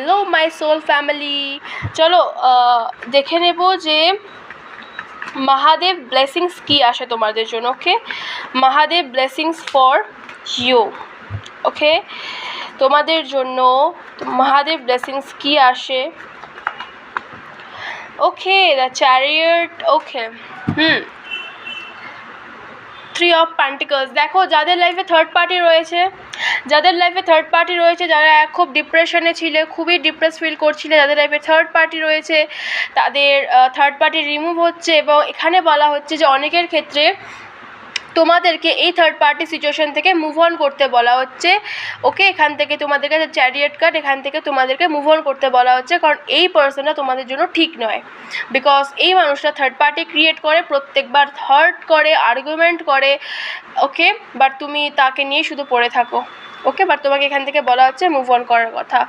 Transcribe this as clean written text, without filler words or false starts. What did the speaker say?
Hello my soul family, চলো দেখে নেব যে মহাদেব ব্লেসিংস কি আসে তোমাদের জন্য। Okay, Mahadev blessings for you. Okay, তোমাদের জন্য মহাদেব ব্লেসিংস কি আসে। Okay, the chariot. Okay, three of pentacles. দেখো যাদের লাইফে থার্ড পার্টি রয়েছে, যারা খুব ডিপ্রেশনে ছিলে, খুবই ডিপ্রেস ফিল করছিলে, যাদের লাইফে থার্ড পার্টি রয়েছে তাদের থার্ড পার্টি রিমুভ হচ্ছে। এবং এখানে বলা হচ্ছে যে অনেকের ক্ষেত্রে তোমাদেরকে এই থার্ড পার্টি সিচুয়েশন থেকে মুভ অন করতে বলা হচ্ছে। ওকে, এখান থেকে তোমাদের কাছে চ্যারিয়ট কার্ড, এখান থেকে তোমাদেরকে মুভ অন করতে বলা হচ্ছে, কারণ এই পার্সনটা তোমাদের জন্য ঠিক নয়। বিকজ এই মানুষটা থার্ড পার্টি ক্রিয়েট করে, প্রত্যেকবার হার্ট করে, আর্গুমেন্ট করে। ওকে, বাট তুমি তাকে নিয়ে শুধু পড়ে থাকো। ওকে, বাট তোমাকে এখান থেকে বলা হচ্ছে মুভ অন করার কথা।